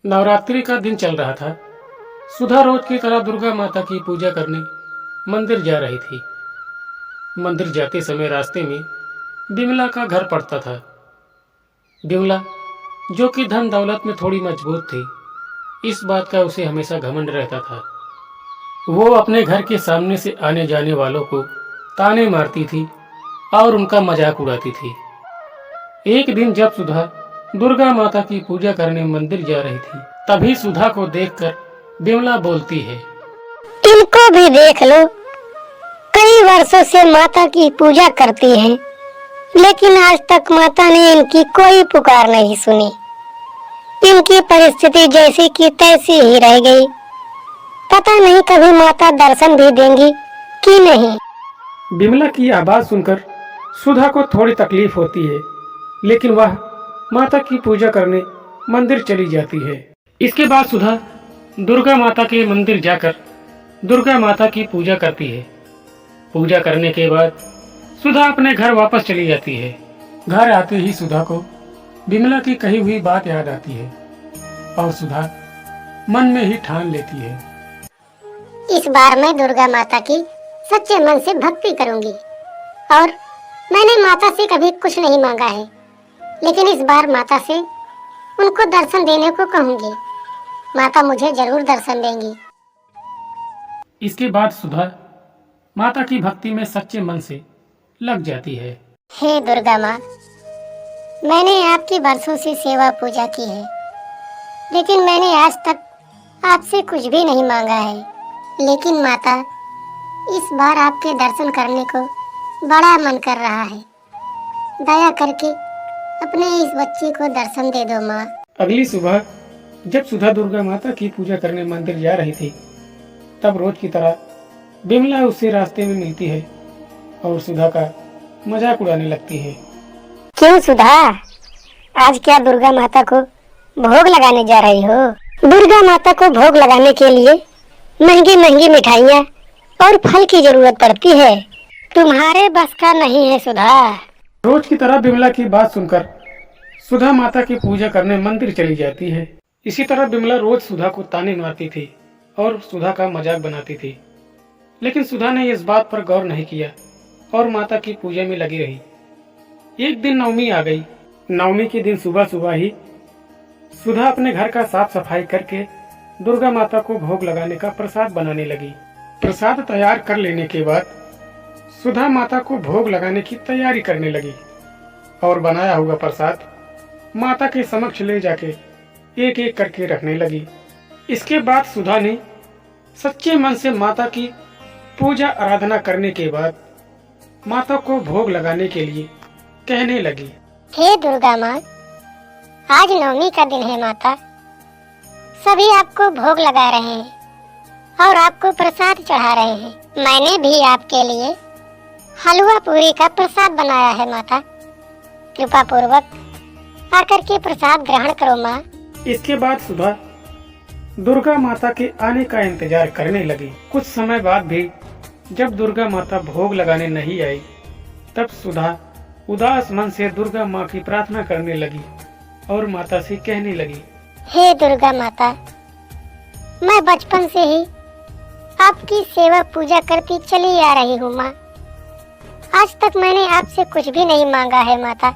नवरात्रि का दिन चल रहा था। सुधा रोज की तरह दुर्गा माता की पूजा करने मंदिर जा रही थी। मंदिर जाते समय रास्ते में बिमला का घर पड़ता था। बिमला, जो कि धन दौलत में थोड़ी मजबूत थी, इस बात का उसे हमेशा घमंड रहता था। वो अपने घर के सामने से आने जाने वालों को ताने मारती थी और उनका मजाक उड़ाती थी। एक दिन जब सुधा दुर्गा माता की पूजा करने मंदिर जा रही थी, तभी सुधा को देखकर बिमला बोलती है, इनको भी देख लो, कई वर्षों से माता की पूजा करती हैं, लेकिन आज तक माता ने इनकी कोई पुकार नहीं सुनी। इनकी परिस्थिति जैसी की तैसी ही रह गई। पता नहीं कभी माता दर्शन भी देंगी कि नहीं। बिमला की आवाज सुनकर सुधा को थोड़ी तकलीफ होती है, लेकिन वह माता की पूजा करने मंदिर चली जाती है। इसके बाद सुधा दुर्गा माता के मंदिर जाकर दुर्गा माता की पूजा करती है। पूजा करने के बाद सुधा अपने घर वापस चली जाती है। घर आते ही सुधा को बिमला की कही हुई बात याद आती है और सुधा मन में ही ठान लेती है, इस बार मैं दुर्गा माता की सच्चे मन से भक्ति करूंगी और मैंने माता से कभी कुछ नहीं मांगा है, लेकिन इस बार माता से उनको दर्शन देने को कहूंगी। माता मुझे जरूर दर्शन देंगी। इसके बाद सुधा माता की भक्ति में सच्चे मन से लग जाती है। हे दुर्गा माँ, मैंने आपकी बरसों से सेवा पूजा की है, लेकिन मैंने आज तक आपसे कुछ भी नहीं मांगा है। लेकिन माता, इस बार आपके दर्शन करने को बड़ा मन कर रहा है। दया करके अपने इस बच्चे को दर्शन दे दो माँ। अगली सुबह जब सुधा दुर्गा माता की पूजा करने मंदिर जा रही थी, तब रोज की तरह बिमला उससे रास्ते में मिलती है और सुधा का मजाक उड़ाने लगती है। क्यों सुधा, आज क्या दुर्गा माता को भोग लगाने जा रही हो? दुर्गा माता को भोग लगाने के लिए महंगी महंगी मिठाइयाँ और फल की जरूरत पड़ती है। तुम्हारे बस का नहीं है सुधा। रोज की तरह बिमला की बात सुनकर सुधा माता की पूजा करने मंदिर चली जाती है। इसी तरह बिमला रोज सुधा को ताने मारती थी और सुधा का मजाक बनाती थी, लेकिन सुधा ने इस बात पर गौर नहीं किया और माता की पूजा में लगी रही। एक दिन नवमी आ गई। नवमी के दिन सुबह सुबह ही सुधा अपने घर का साफ सफाई करके दुर्गा माता को भोग लगाने का प्रसाद बनाने लगी। प्रसाद तैयार कर लेने के बाद सुधा माता को भोग लगाने की तैयारी करने लगी और बनाया हुआ प्रसाद माता के समक्ष ले जाके एक एक करके रखने लगी। इसके बाद सुधा ने सच्चे मन से माता की पूजा आराधना करने के बाद माता को भोग लगाने के लिए कहने लगी, हे दुर्गा माँ, आज नवमी का दिन है माता। सभी आपको भोग लगा रहे हैं और आपको प्रसाद चढ़ा रहे हैं। मैंने भी आपके लिए हलवा पूरी का प्रसाद बनाया है माता। कृपा पूर्वक आकर के प्रसाद ग्रहण करो माँ। इसके बाद सुधा दुर्गा माता के आने का इंतजार करने लगी। कुछ समय बाद भी जब दुर्गा माता भोग लगाने नहीं आई, तब सुधा उदास मन से दुर्गा माँ की प्रार्थना करने लगी और माता से कहने लगी, हे दुर्गा माता, मैं बचपन से ही आपकी सेवा पूजा करती चली आ रही हूँ माँ। आज तक मैंने आपसे कुछ भी नहीं मांगा है माता।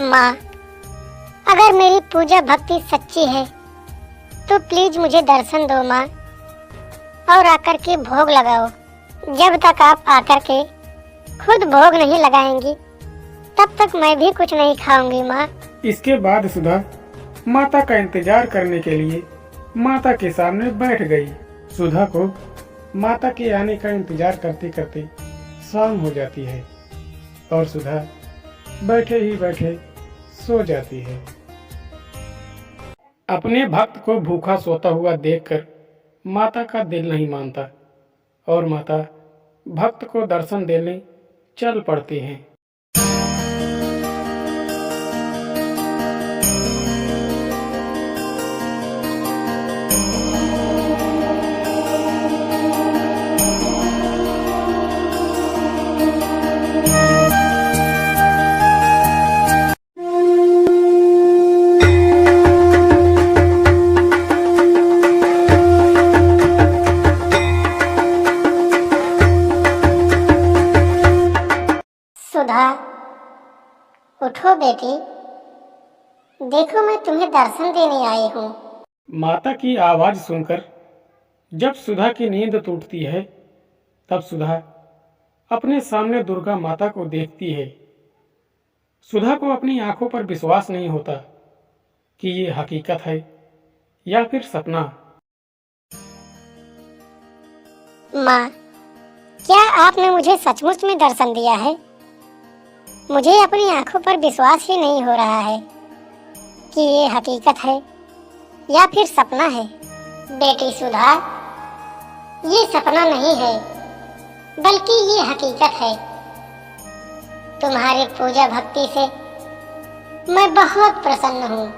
माँ, अगर मेरी पूजा भक्ति सच्ची है तो प्लीज मुझे दर्शन दो माँ और आकर के भोग लगाओ। जब तक आप आकर के खुद भोग नहीं लगाएंगी, तब तक मैं भी कुछ नहीं खाऊंगी माँ। इसके बाद सुधा माता का इंतजार करने के लिए माता के सामने बैठ गई। सुधा को माता के आने का इंतजार करते करते शाम हो जाती है और सुधा बैठे ही बैठे सो जाती है। अपने भक्त को भूखा सोता हुआ देखकर माता का दिल नहीं मानता और माता भक्त को दर्शन देने चल पड़ती हैं। उठो बेटी, देखो मैं तुम्हें दर्शन देने आई हूँ। माता की आवाज सुनकर जब सुधा की नींद टूटती है, तब सुधा अपने सामने दुर्गा माता को देखती है। सुधा को अपनी आंखों पर विश्वास नहीं होता कि ये हकीकत है या फिर सपना। माँ, क्या आपने मुझे सचमुच में दर्शन दिया है? मुझे अपनी आंखों पर विश्वास ही नहीं हो रहा है कि ये हकीकत है या फिर सपना है। बेटी सुधा, ये सपना नहीं है बल्कि ये हकीकत है। तुम्हारी पूजा भक्ति से मैं बहुत प्रसन्न हूँ।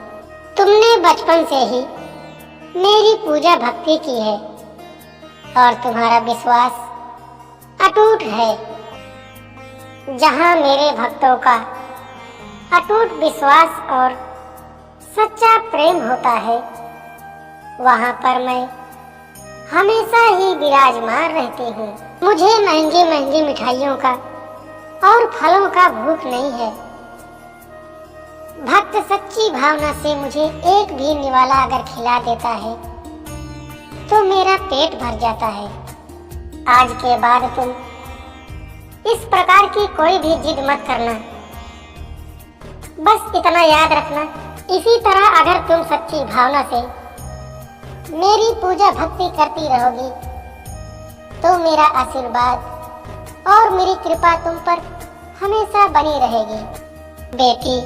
तुमने बचपन से ही मेरी पूजा भक्ति की है और तुम्हारा विश्वास अटूट है। जहाँ मेरे भक्तों का अटूट विश्वास और सच्चा प्रेम होता है, वहाँ पर मैं हमेशा ही विराजमान रहती हूँ। मुझे महंगी महंगी मिठाइयों का और फलों का भूख नहीं है। भक्त सच्ची भावना से मुझे एक भी निवाला अगर खिला देता है तो मेरा पेट भर जाता है। आज के बाद तुम इस प्रकार की कोई भी जिद मत करना। बस इतना याद रखना, इसी तरह अगर तुम सच्ची भावना से मेरी पूजा भक्ति करती रहोगी तो मेरा आशीर्वाद और मेरी कृपा तुम पर हमेशा बनी रहेगी। बेटी,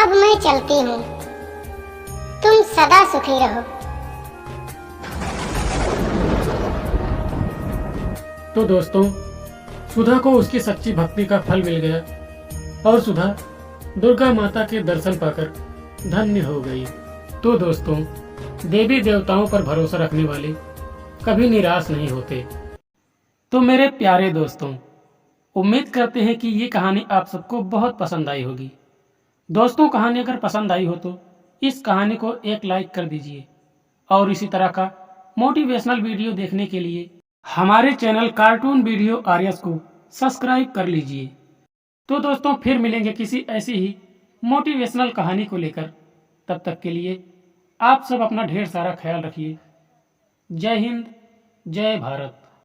अब मैं चलती हूँ। तुम सदा सुखी रहो। तो दोस्तों, सुधा को उसकी सच्ची भक्ति का फल मिल गया और सुधा दुर्गा माता के दर्शन पाकर धन्य हो गई। तो दोस्तों, देवी देवताओं पर भरोसा रखने वाले कभी निराश नहीं होते। तो मेरे प्यारे दोस्तों, उम्मीद करते हैं कि ये कहानी आप सबको बहुत पसंद आई होगी। दोस्तों, कहानी अगर पसंद आई हो तो इस कहानी को एक लाइक कर दीजिए और इसी तरह का मोटिवेशनल वीडियो देखने के लिए हमारे चैनल कार्टून वीडियो आर्यस को सब्सक्राइब कर लीजिए। तो दोस्तों, फिर मिलेंगे किसी ऐसी ही मोटिवेशनल कहानी को लेकर। तब तक के लिए आप सब अपना ढेर सारा ख्याल रखिए। जय हिंद, जय भारत।